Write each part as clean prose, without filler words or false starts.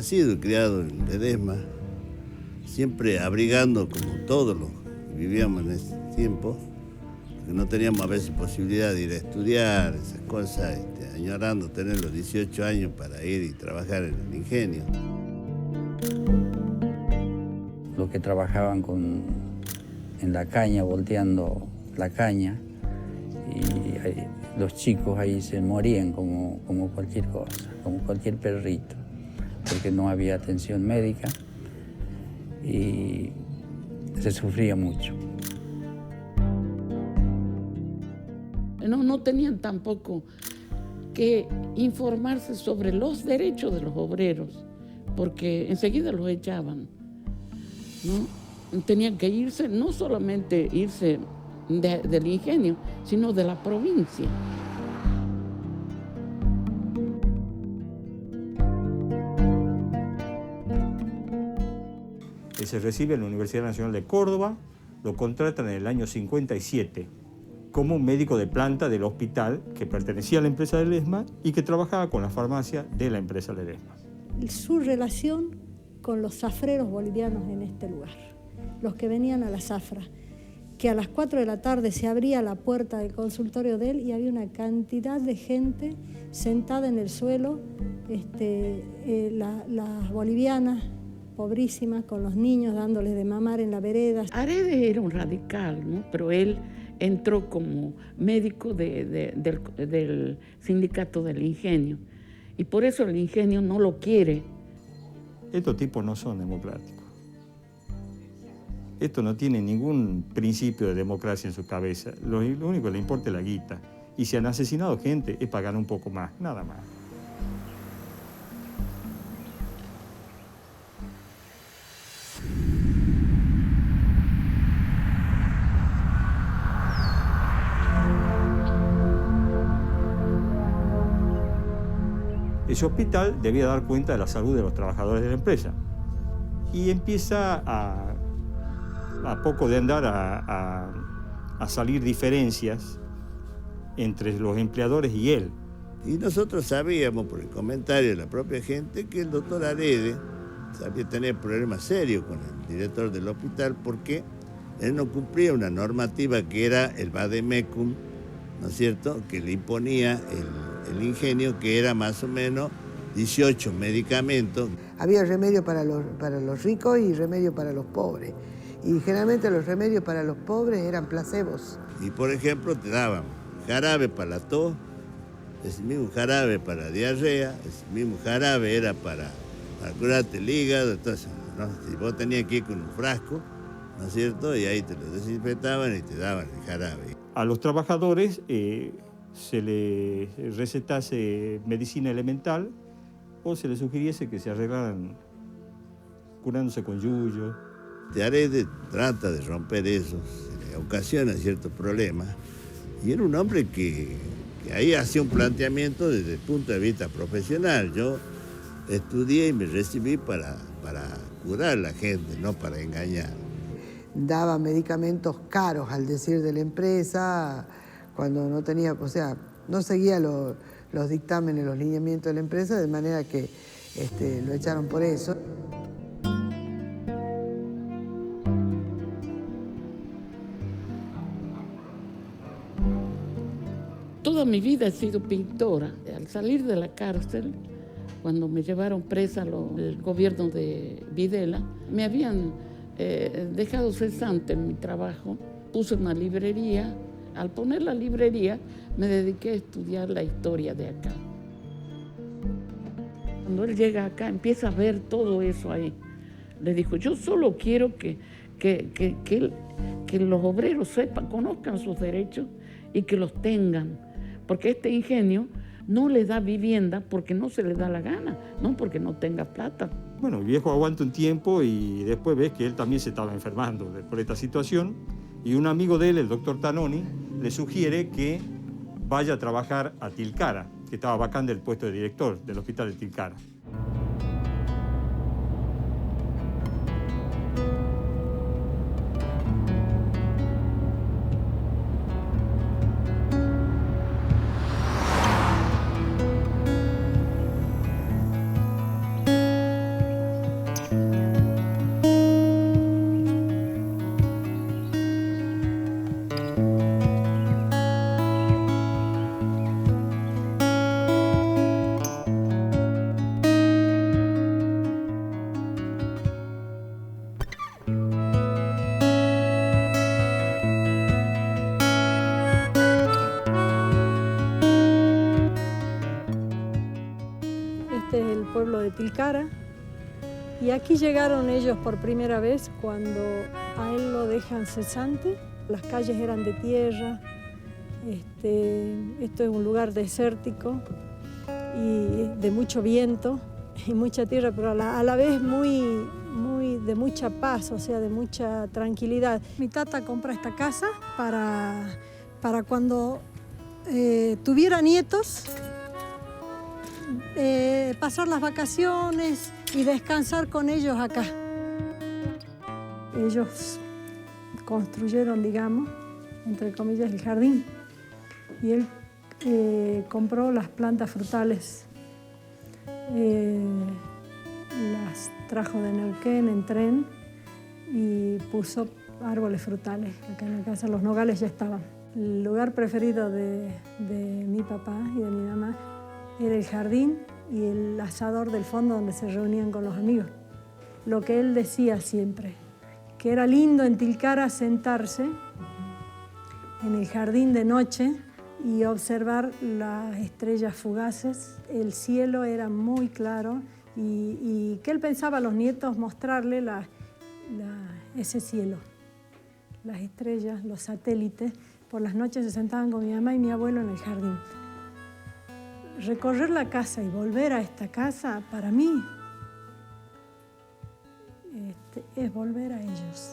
nacido y criado en Ledesma, siempre abrigando como todos los que vivíamos en ese tiempo, porque no teníamos a veces posibilidad de ir a estudiar, esas cosas, añorando tener los 18 años para ir y trabajar en el ingenio. Los que trabajaban en la caña, volteando la caña, y los chicos ahí se morían como cualquier cosa, como cualquier perrito, porque no había atención médica y se sufría mucho. No tenían tampoco que informarse sobre los derechos de los obreros, porque enseguida los echaban, ¿no? Tenían que irse, no solamente irse del ingenio, sino de la provincia. Él se recibe en la Universidad Nacional de Córdoba, lo contratan en el año 57 como médico de planta del hospital que pertenecía a la empresa Ledesma y que trabajaba con la farmacia de la empresa Ledesma. Su relación con los zafreros bolivianos en este lugar, los que venían a la zafra, que a las 4 de la tarde se abría la puerta del consultorio de él y había una cantidad de gente sentada en el suelo, las bolivianas, pobrísimas, con los niños dándoles de mamar en la vereda. Aredes era un radical, ¿no? Pero él entró como médico del sindicato del ingenio y por eso el ingenio no lo quiere. Estos tipos no son democráticos. Esto no tiene ningún principio de democracia en su cabeza. Lo único que le importa es la guita. Y si han asesinado gente es para ganar un poco más, nada más. Ese hospital debía dar cuenta de la salud de los trabajadores de la empresa. Y empieza a poco de andar a salir diferencias entre los empleadores y él. Y nosotros sabíamos por el comentario de la propia gente que el doctor Aredes sabía tener problemas serios con el director del hospital porque él no cumplía una normativa que era el vademecum, ¿no es cierto?, que le imponía el ingenio, que era más o menos 18 medicamentos. Había remedio para los ricos y remedio para los pobres. Y generalmente los remedios para los pobres eran placebos. Y por ejemplo te daban jarabe para la tos, ese mismo jarabe para la diarrea, ese mismo jarabe era para curarte el hígado. Entonces, ¿no? Si vos tenías que ir con un frasco, ¿no es cierto?, y ahí te lo desinfectaban y te daban el jarabe. A los trabajadores se les recetase medicina elemental o se les sugiriese que se arreglaran curándose con yuyo. Aredes trata de romper eso, se le ocasiona ciertos problemas, y era un hombre que ahí hacía un planteamiento desde el punto de vista profesional. Yo estudié y me recibí para curar a la gente, no para engañar. Daba medicamentos caros, al decir de la empresa, cuando no tenía, o sea, no seguía los dictámenes, los lineamientos de la empresa, de manera que lo echaron por eso. Toda mi vida he sido pintora. Al salir de la cárcel, cuando me llevaron presa el gobierno de Videla, me habían dejado cesante en mi trabajo. Puse una librería. Al poner la librería, me dediqué a estudiar la historia de acá. Cuando él llega acá, empieza a ver todo eso ahí. Le dijo, yo solo quiero que los obreros sepan, conozcan sus derechos y que los tengan. Porque este ingenio no le da vivienda porque no se le da la gana, no porque no tenga plata. Bueno, el viejo aguanta un tiempo y después ves que él también se estaba enfermando por esta situación. Y un amigo de él, el doctor Tanoni, le sugiere que vaya a trabajar a Tilcara, que estaba vacante el puesto de director del hospital de Tilcara. Tilcara. Y aquí llegaron ellos por primera vez cuando a él lo dejan cesante. Las calles eran de tierra. Esto es un lugar desértico y de mucho viento y mucha tierra, pero a la vez de mucha paz, o sea, de mucha tranquilidad. Mi tata compra esta casa para cuando tuviera nietos, pasar las vacaciones y descansar con ellos acá. Ellos construyeron, digamos, entre comillas, el jardín. Y él compró las plantas frutales. Las trajo de Neuquén en tren y puso árboles frutales. Acá en la casa los nogales ya estaban. El lugar preferido de mi papá y de mi mamá era el jardín y el asador del fondo donde se reunían con los amigos. Lo que él decía siempre, que era lindo en Tilcara sentarse en el jardín de noche y observar las estrellas fugaces. El cielo era muy claro y que él pensaba a los nietos mostrarle ese cielo, las estrellas, los satélites. Por las noches se sentaban con mi mamá y mi abuelo en el jardín. Recorrer la casa y volver a esta casa, para mí, es volver a ellos.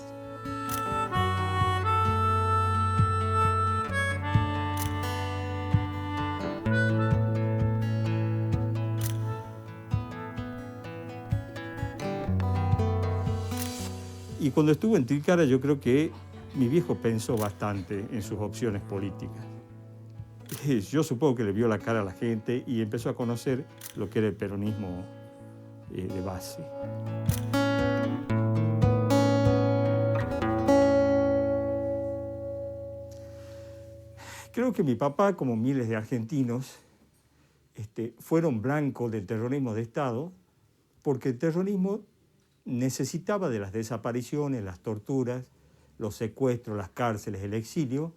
Y cuando estuvo en Tilcara, yo creo que mi viejo pensó bastante en sus opciones políticas. Yo supongo que le vio la cara a la gente y empezó a conocer lo que era el peronismo de base. Creo que mi papá, como miles de argentinos, fueron blancos del terrorismo de Estado, porque el terrorismo necesitaba de las desapariciones, las torturas, los secuestros, las cárceles, el exilio,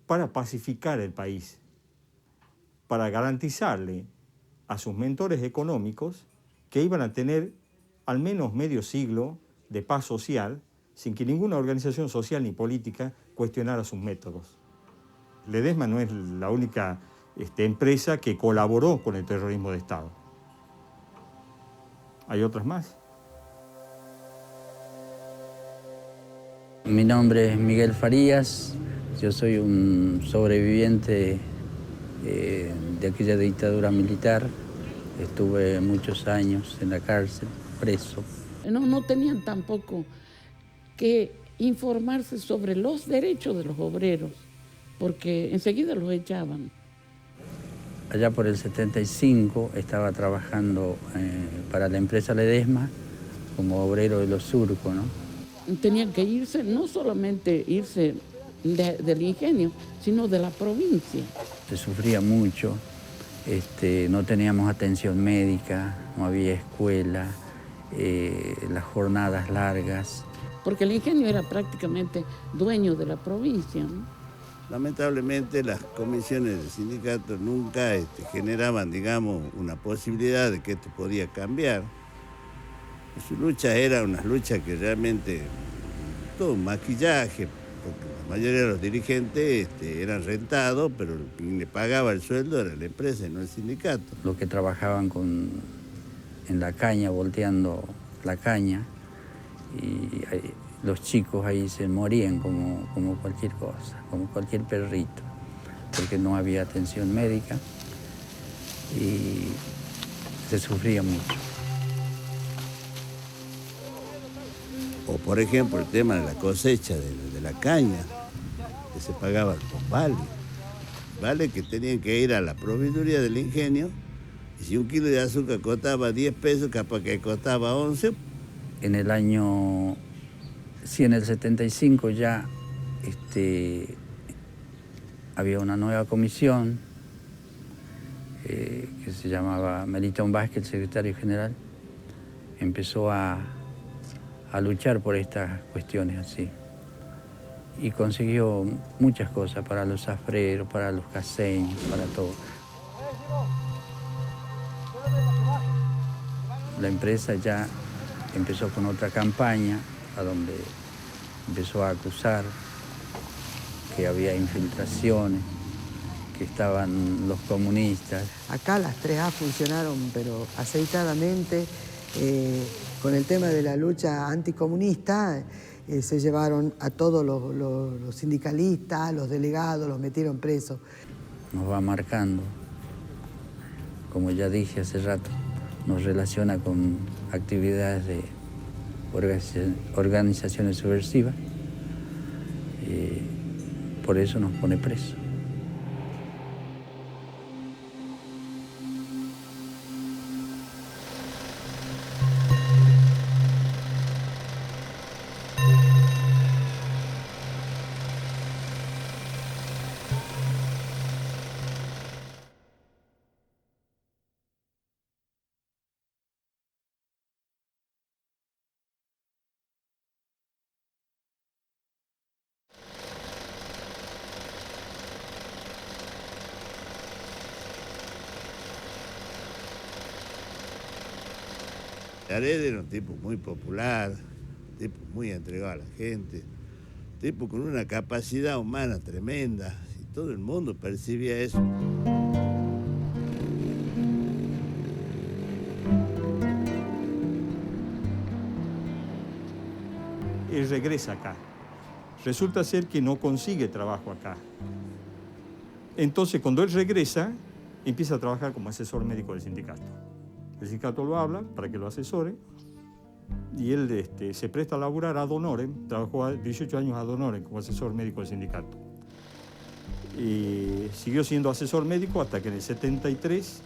para pacificar el país, para garantizarle a sus mentores económicos que iban a tener al menos medio siglo de paz social sin que ninguna organización social ni política cuestionara sus métodos. Ledesma no es la única empresa que colaboró con el terrorismo de Estado. Hay otras más. Mi nombre es Miguel Farías, yo soy un sobreviviente de aquella dictadura militar. Estuve muchos años en la cárcel, preso. No tenían tampoco que informarse sobre los derechos de los obreros, porque enseguida los echaban. Allá por el 75 estaba trabajando para la empresa Ledesma como obrero de los surcos, ¿no? Tenían que irse, no solamente irse del ingenio, sino de la provincia. Se sufría mucho, no teníamos atención médica, no había escuela, las jornadas largas. Porque el ingenio era prácticamente dueño de la provincia, ¿no? Lamentablemente las comisiones del sindicato nunca generaban, digamos, una posibilidad de que esto podía cambiar. Su lucha era una lucha que realmente, todo un maquillaje, porque la mayoría de los dirigentes eran rentados, pero quien le pagaba el sueldo era la empresa y no el sindicato. Los que trabajaban en la caña, volteando la caña, y los chicos ahí se morían como cualquier cosa, como cualquier perrito, porque no había atención médica y se sufría mucho. O por ejemplo el tema de la cosecha de la caña, que se pagaba con vale que tenían que ir a la proveeduría del ingenio, y si un kilo de azúcar costaba 10 pesos, capaz que costaba 11. En el año, sí, en el 75 ya había una nueva comisión que se llamaba Melitón Vázquez, el secretario general. Empezó a luchar por estas cuestiones así. Y consiguió muchas cosas para los zafreros, para los caseños, para todo. la empresa ya empezó con otra campaña, a donde empezó a acusar que había infiltraciones, que estaban los comunistas. Acá las 3A funcionaron, pero aceitadamente. Con el tema de la lucha anticomunista, se llevaron a todos los sindicalistas, los delegados, los metieron presos. Nos va marcando, como ya dije hace rato, nos relaciona con actividades de organizaciones subversivas, por eso nos pone preso. Aredes era un tipo muy popular, un tipo muy entregado a la gente, un tipo con una capacidad humana tremenda, y todo el mundo percibía eso. Él regresa acá. Resulta ser que no consigue trabajo acá. Entonces, cuando él regresa, empieza a trabajar como asesor médico del sindicato. El sindicato lo habla para que lo asesore y él se presta a laburar ad honorem. Trabajó 18 años ad honorem como asesor médico del sindicato. Y siguió siendo asesor médico hasta que en el 73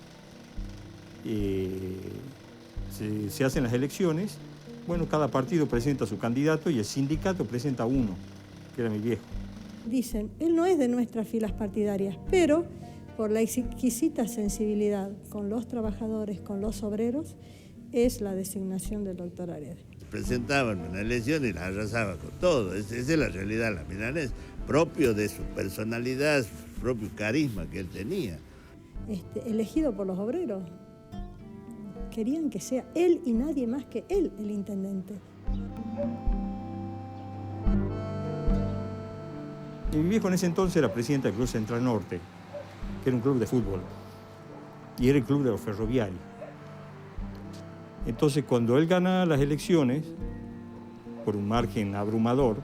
se hacen las elecciones. Bueno, cada partido presenta a su candidato y el sindicato presenta a uno, que era mi viejo. Dicen, él no es de nuestras filas partidarias, pero por la exquisita sensibilidad con los trabajadores, con los obreros, es la designación del doctor Aredes. Presentaban una elección y la arrasaba con todo. Esa es la realidad, la milanesa, propio de su personalidad, su propio carisma que él tenía. Elegido por los obreros. Querían que sea él y nadie más que él el intendente. Y mi viejo en ese entonces era presidente del Club Central Norte, que era un club de fútbol, y era el club de los ferroviarios. Entonces, cuando él gana las elecciones, por un margen abrumador,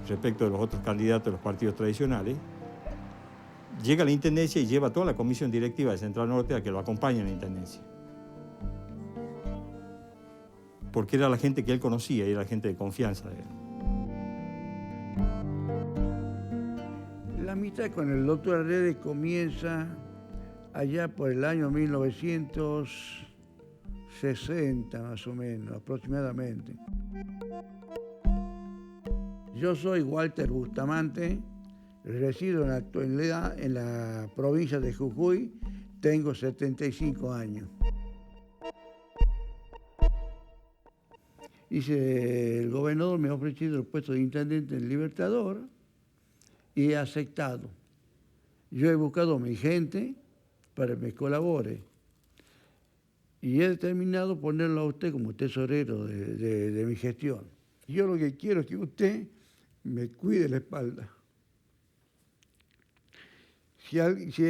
respecto de los otros candidatos de los partidos tradicionales, llega a la intendencia y lleva a toda la comisión directiva de Central Norte a que lo acompañe en la intendencia. Porque era la gente que él conocía y era la gente de confianza de él. La amistad con el doctor Aredes comienza allá por el año 1960, más o menos, aproximadamente. Yo soy Walter Bustamante, resido en la actualidad en la provincia de Jujuy, tengo 75 años. Dice, el gobernador me ha ofrecido el puesto de intendente en Libertador y he aceptado. Yo he buscado a mi gente para que me colabore y he determinado ponerlo a usted como tesorero de mi gestión. Yo lo que quiero es que usted me cuide la espalda. Si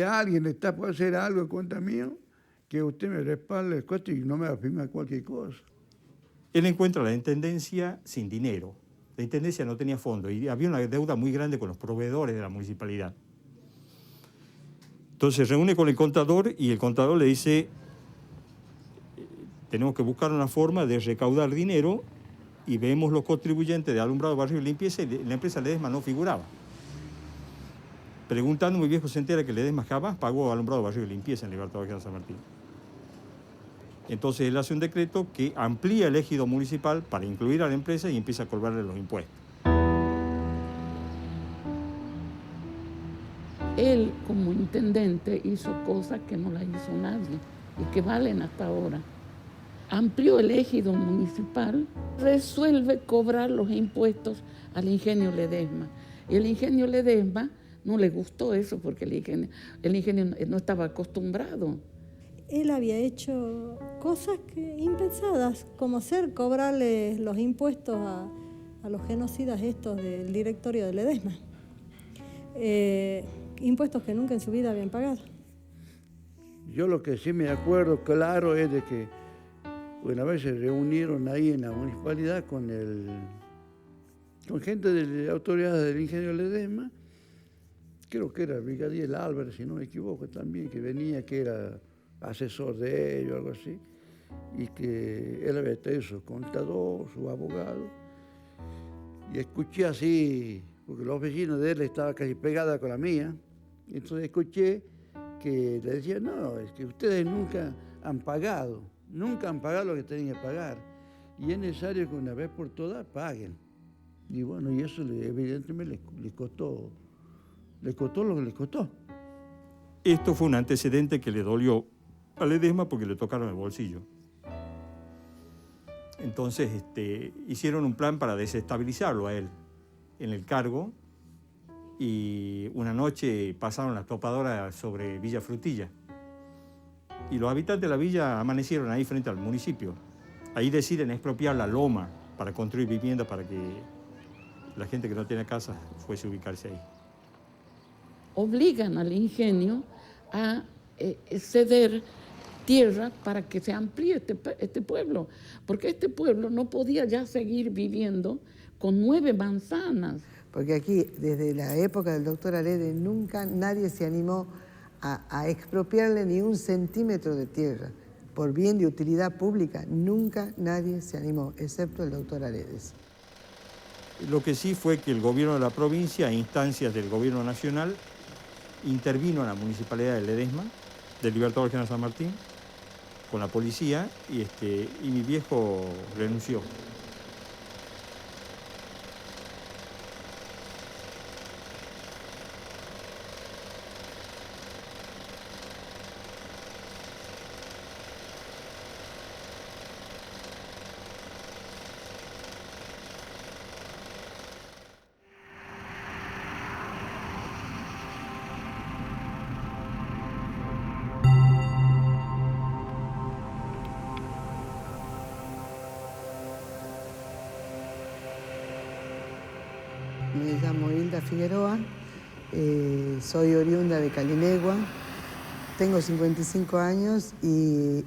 alguien está por hacer algo en contra mío, que usted me respalde el costo y no me va a firmar cualquier cosa. Él encuentra la intendencia sin dinero. La intendencia no tenía fondo y había una deuda muy grande con los proveedores de la municipalidad. Entonces se reúne con el contador y el contador le dice, tenemos que buscar una forma de recaudar dinero y vemos los contribuyentes de alumbrado, barrio y limpieza y la empresa Ledesma no figuraba. Preguntando, mi viejo se entera que Ledesma jamás pagó alumbrado, barrio y limpieza en Libertador de San Martín. Entonces él hace un decreto que amplía el ejido municipal para incluir a la empresa y empieza a cobrarle los impuestos. Él, como intendente, hizo cosas que no las hizo nadie y que valen hasta ahora. Amplió el ejido municipal, resuelve cobrar los impuestos al ingenio Ledesma. Y el ingenio Ledesma no le gustó eso porque el ingenio no estaba acostumbrado. él había hecho cosas impensadas, como cobrarle los impuestos a los genocidas estos del directorio de Ledesma. Impuestos que nunca en su vida habían pagado. Yo lo que sí me acuerdo claro es de que una vez se reunieron ahí en la municipalidad con gente de autoridades del ingenio Ledesma, creo que era el brigadier Álvarez, si no me equivoco también, que venía, que era asesor de ellos, algo así, y que él había tenido su contador, su abogado, y escuché así, porque la oficina de él estaba casi pegada con la mía, y entonces escuché que le decían, no, es que ustedes nunca han pagado lo que tenían que pagar, y es necesario que una vez por todas paguen. Y bueno, y eso evidentemente le costó lo que le costó. Esto fue un antecedente que le dolió a Ledesma porque le tocaron el bolsillo. Entonces hicieron un plan para desestabilizarlo a él en el cargo, y una noche pasaron las topadoras sobre Villa Frutilla. Y los habitantes de la villa amanecieron ahí frente al municipio. Ahí deciden expropiar la loma para construir viviendas para que la gente que no tiene casa fuese a ubicarse ahí. Obligan al ingenio a ceder tierra para que se amplíe este pueblo, porque este pueblo no podía ya seguir viviendo con 9 manzanas. Porque aquí, desde la época del doctor Arede, nunca nadie se animó a expropiarle ni un centímetro de tierra por bien de utilidad pública. Nunca nadie se animó, excepto el doctor Aredes. Lo que sí fue que el gobierno de la provincia, a instancias del gobierno nacional, intervino en la municipalidad de Ledesma, del Libertador General San Martín, con la policía, y mi viejo renunció. Me llamo Hilda Figueroa, soy oriunda de Calinegua, tengo 55 años y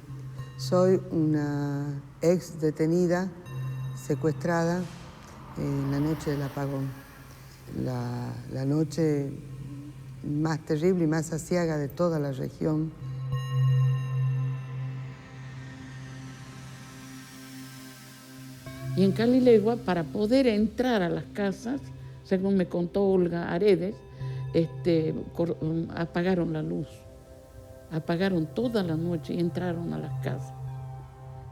soy una ex detenida, secuestrada en la noche del apagón. La noche más terrible y más aciaga de toda la región. Y en Calinegua, para poder entrar a las casas, según me contó Olga Aredes, apagaron la luz. Apagaron toda la noche y entraron a las casas.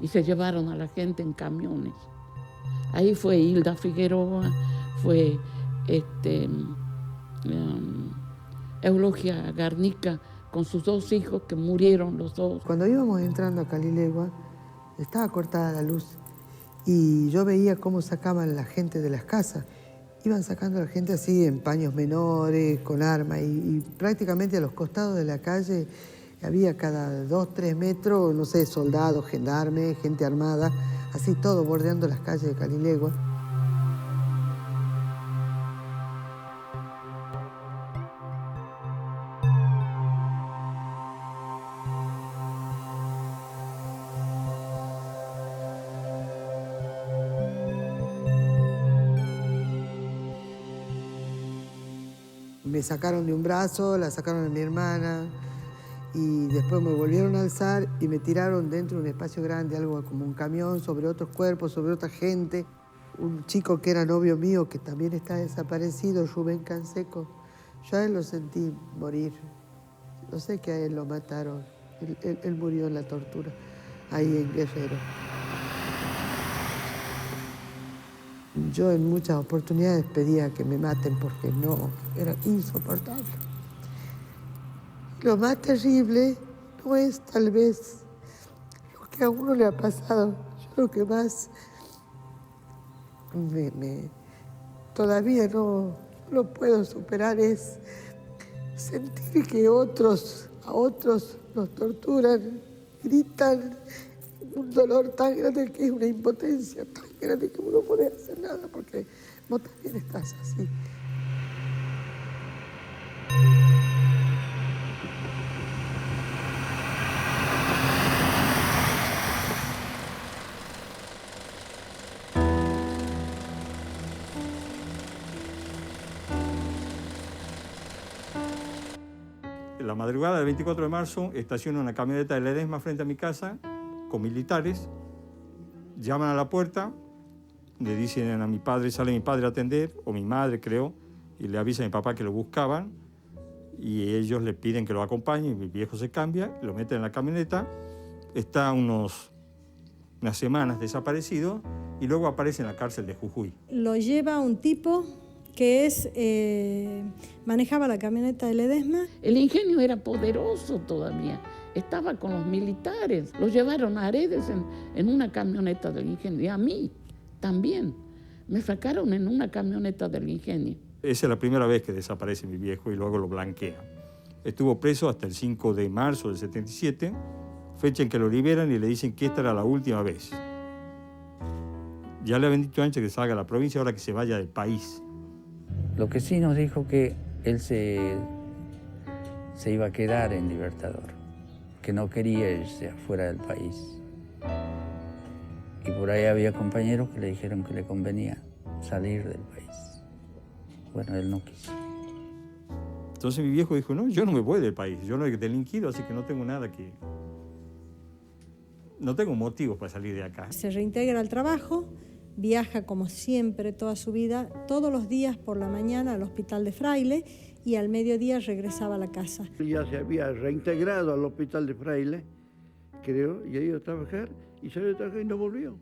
Y se llevaron a la gente en camiones. Ahí fue Hilda Figueroa, fue Eulogia Garnica con sus 2 hijos que murieron los 2. Cuando íbamos entrando a Calinegua, estaba cortada la luz. Y yo veía cómo sacaban la gente de las casas. Iban sacando a la gente así en paños menores, con armas, y prácticamente a los costados de la calle había cada 2, 3 metros, no sé, soldados, gendarmes, gente armada, así todo bordeando las calles de Calinegua. Me sacaron de un brazo, la sacaron a mi hermana y después me volvieron a alzar y me tiraron dentro de un espacio grande, algo como un camión, sobre otros cuerpos, sobre otra gente. Un chico que era novio mío, que también está desaparecido, Rubén Canseco, yo a él lo sentí morir. No sé que a él lo mataron, él murió en la tortura, ahí en Guerrero. Yo en muchas oportunidades pedía que me maten porque no, era insoportable. Lo más terrible no es tal vez lo que a uno le ha pasado. Yo lo que más todavía no lo puedo superar es sentir que a otros los torturan gritan un dolor tan grande que es una impotencia tan grande que uno no puede hacer nada porque vos también estás así. La madrugada del 24 de marzo estaciono una camioneta de Ledesma frente a mi casa con militares, llaman a la puerta, le dicen a mi padre, sale mi padre a atender, o mi madre creo, y le avisa a mi papá que lo buscaban, y ellos le piden que lo acompañen, mi viejo se cambia, lo meten en la camioneta, está unas semanas desaparecido, y luego aparece en la cárcel de Jujuy. Lo lleva un tipo que manejaba la camioneta de Ledesma. El ingenio era poderoso todavía, estaba con los militares. Lo llevaron a Aredes en una camioneta del ingenio, y a mí también. Me sacaron en una camioneta del ingenio. Esa es la primera vez que desaparece mi viejo y luego lo blanquean. Estuvo preso hasta el 5 de marzo del 77, fecha en que lo liberan y le dicen que esta era la última vez. Ya le habían dicho antes que salga de la provincia, ahora que se vaya del país. Lo que sí nos dijo que él se iba a quedar en Libertador, que no quería irse afuera del país. Y por ahí había compañeros que le dijeron que le convenía salir del país. Bueno, él no quiso. Entonces mi viejo dijo, no, yo no me voy del país, yo no he delinquido, así que no tengo nada que... No tengo motivos para salir de acá. Se reintegra al trabajo, viaja como siempre toda su vida, todos los días por la mañana al hospital de Fraile y al mediodía regresaba a la casa. Ya se había reintegrado al hospital de Fraile, creo, y ha ido a trabajar, y salió de trabajar y no volvió.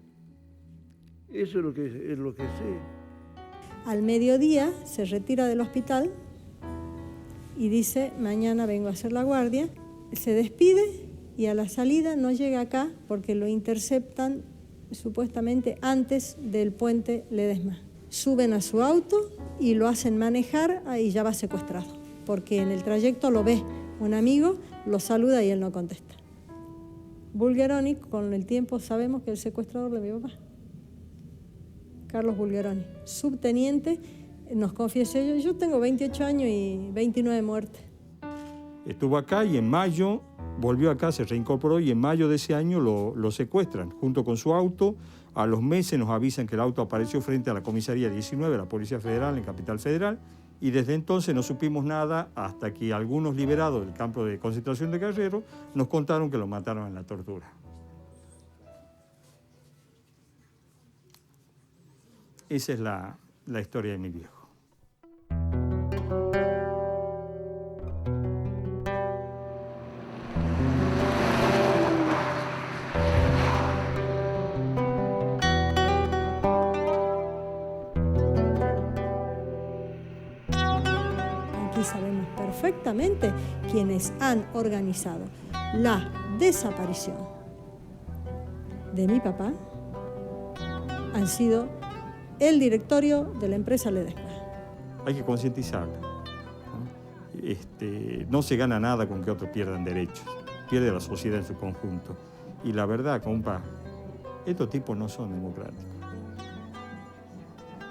Eso es lo que sé. Al mediodía se retira del hospital y dice, mañana vengo a hacer la guardia. Se despide y a la salida no llega acá porque lo interceptan supuestamente antes del puente Ledesma. Suben a su auto y lo hacen manejar y ya va secuestrado, porque en el trayecto lo ve un amigo, lo saluda y él no contesta. Bulgeroni, con el tiempo sabemos que es el secuestrador de mi papá. Carlos Bulgeroni, subteniente, nos confiesa yo tengo 28 años y 29 muertes. Estuvo acá y en mayo volvió acá, se reincorporó y en mayo de ese año lo secuestran junto con su auto. A los meses nos avisan que el auto apareció frente a la comisaría 19 de la Policía Federal en Capital Federal y desde entonces no supimos nada hasta que algunos liberados del campo de concentración de Guerrero nos contaron que lo mataron en la tortura. Esa es la historia de mi viejo. Aquí sabemos perfectamente quienes han organizado la desaparición de mi papá han sido el directorio de la empresa Ledesma. Hay que concientizarla, ¿no? No se gana nada con que otros pierdan derechos, pierde la sociedad en su conjunto. Y la verdad, compa, estos tipos no son democráticos.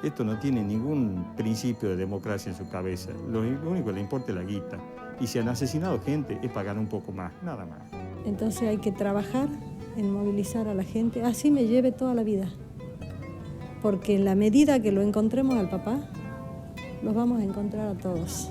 Esto no tiene ningún principio de democracia en su cabeza. Lo único que le importa es la guita. Y si han asesinado gente es para ganar un poco más, nada más. Entonces hay que trabajar en movilizar a la gente. Así me lleve toda la vida. Porque en la medida que lo encontremos al papá, los vamos a encontrar a todos.